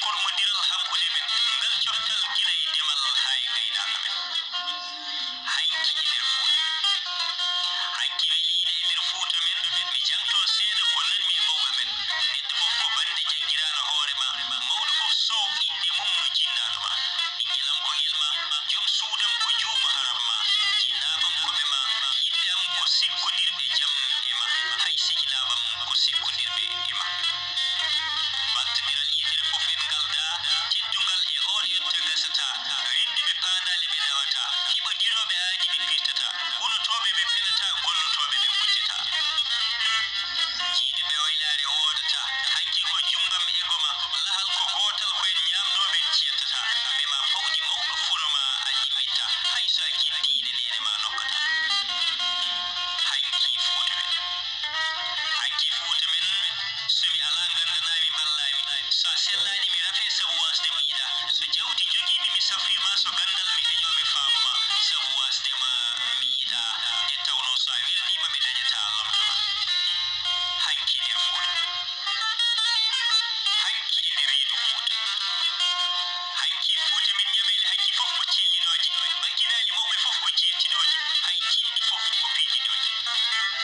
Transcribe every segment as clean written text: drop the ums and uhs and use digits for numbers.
kormodiral hakkude men ngal coftal gila e ndemal haa e gaynaka men hanki e nder Fuuta hanki weliide e nder Fuuta men mi jangto seeɗa ko nanmi e bawol men neɗɗo fof ko bande janngiraano hoore ma mawɗo fof sow inde mum no jinnaɗo ma ɓingelam ko ilma jom suudam ko juuma haram ma jinnaɓam koɓe ma yimɓe am ko sikkodirɓe jam e ma hay sehilabam ko sikkodirɓe e ma battodiral yitere fof en ngalda teddungal e on yotta gasata winduɓe paandale ɓe dawata hiɓodiroɓe aadi ɓe pirtata hunotoɓe ɓe penata gonnotoɓe ɓe muccata jiiduɓe waylare wodata hanki ko jungam egoma lahal ko gotal koyen ñamnoɓe jiyattata mema fawji mawɗo furoma a jimmitta hay sa kitti ine nene ma nokkata hanki Fuuta men hanki Fuuta men somi ala gandanaami ballami sa sellani mi rafe sabu wasde mo yiɗa so jawdi jogiimi mi safrima so gandal mi heƴomi faamuma sabu wasdema mi yiɗa nde tawno so a wirnima mi dañata lamdoma hanki nder Fuuta hanki e nder yiɗo Fuuta hanki Fuuta min ñamele hanki fof ko tiiɗinoje bagginali mawɓe fof ko jettinoje hay jinɗi fof ko piiɗinoje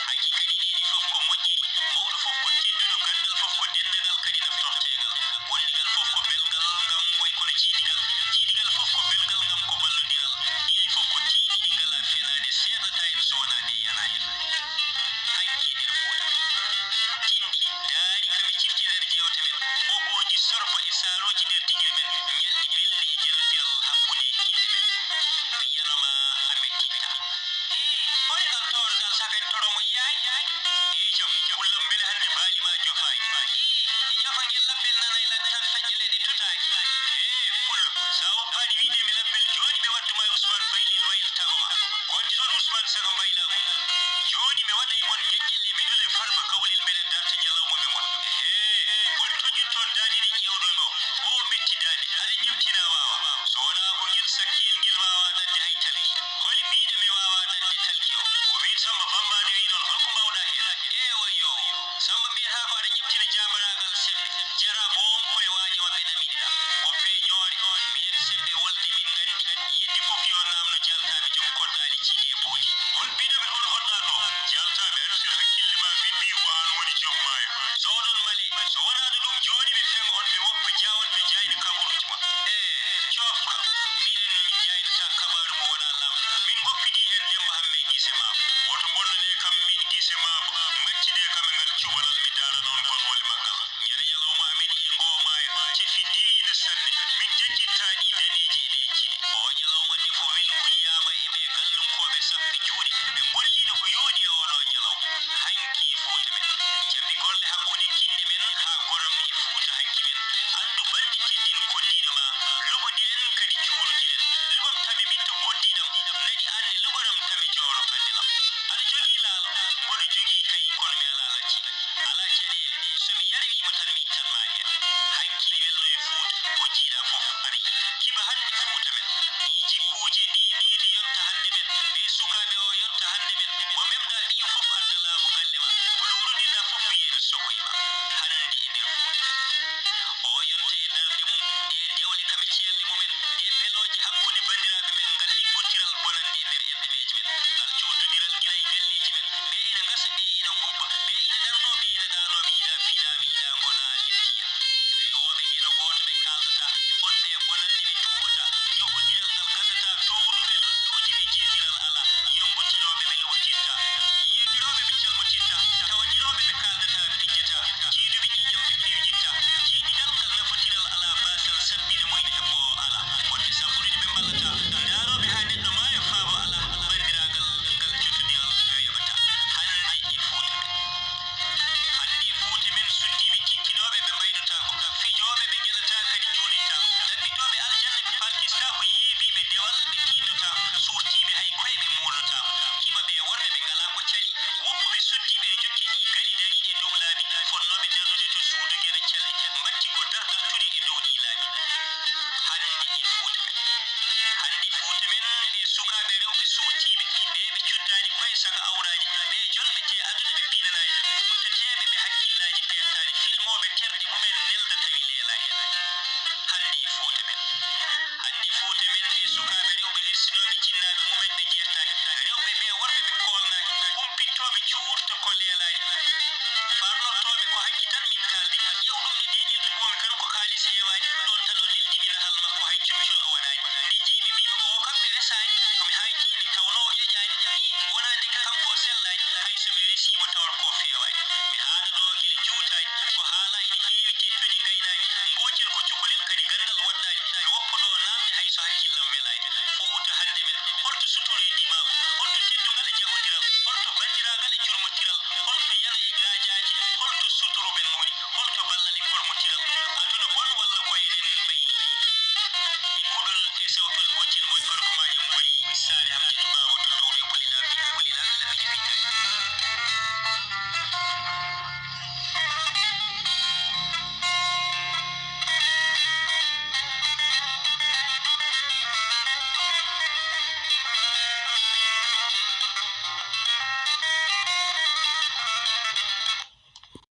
hanki kadi ɗiɗi fof ko moƴƴiri mawɗo fof ko tedduɗo gandal fof ko dendagal kadi naftortegal wondigal fof ko belgal ngam way kono jiidigal jiidigal fof ko belgal ngam ko ballodiral ɗiɗi fof ko tiiɗiɗi ngala fenade seeɗata en so wona nde yana en hanki nder Fuuta kinɗi daari kami cifti nder jewte men bogoji sorbo e saroji nder digiri men ñalɗi belɗi e jenodiral hakkunde gilɗi men mi yanoma a mettitta hoygal tawrgal sakan toromo yaay jam kullam beele hande mbaɗima jofayi jofa ngel labbel nana e ladde tan faƴƴe leɗɗe tutaki pullo sa woppani wiidemi labbel joni mi wadduma e Ousmane Baylil waylitagoma gonti toon Ousmane saga mbayla mum joni mi waɗay mon ñeƴƴel e miɗole farba kawlel mbeɗen darta ñalawma me mon hol toƴƴinton dande nde ƴewɗomo o metti dande aɗa ñemtina wawa so wona ko ngel sakkiyel ngel wawa dande hay tali holi mbiɗa mi wawa dande talki o ko win Samba Bambane wi noon holko mbawɗa hen wayo Samba mbiyata ko aɗa ñemtina jamaragal seɓɓe jara boom koye waaño maɓɓe ɗamiɗiɗa woppe ñoore mbiɗen seɓɓe wolde min gari yidde fof yo namno jaltaɓe joom koddali jiiɗi e booji hol mbiɗoɓe hol hoɗɗa ɗo jaltaɓe arsir hakkille ma windi ko an woni joom maayo so oɗon male so wonano ɗum joni mi fema on mi woppa jawon ɓe jayno kabaruji mon cofka minen min jaynata kabaru mo wona lamɗo min goppidi hen Demba Hamme guise mabo woto bonnane kam min guise mabo maccide kam e ngal cubalal mi darana on gonwole maggal ñande ñalawma amen e gomayo tefi diina sanne min jejjittaɗi daneji e lecciɗe o ñalawma nde fo welgu yiyama e ɓe gallumkoɓe safɓe juuɗe ɓe gollino ko yooɗi e oɗo ñalawma hanki Fuuta men jabbi golle hakkude kinde men ha goram e Fuuta hanki men andu bandi teddin koddiɗo ma lugodiren kadi cuurodiren lugom tami minto koddiɗam nani anne lugoram tami joro bandelam aɗa jogui laalo mboɗo jogui kayi kono mi ala lacci ala caɗele somi yarwima tan mi ittanma hen hanki welno e Fuuta ko jiiɗa fof aɗa kiba hande Fuuta men ɗi jikkuji ndi ɗiɗi yonta hande men ɓe sukaɓe o yonta hande men mo memɗa ɓiyo fof adda laamu galle ma ko luurodinɗa fof wiyena sogoyima hande e nder Fuuta o yonta e darde mum ɗe dewle kame celle mumen ɗe peloje hakkude bandiraɓe men ngal liggodiral bonande e nder enɗemeji men ngal cuutodiral gila e galleji men ɓe ina gasa ɓe ina gubba ɓe ina darno ɓe ina dano ɓe ina pinami ina gona leddiya rewoɓe gueno goto ɓe kaldata honɓe bonande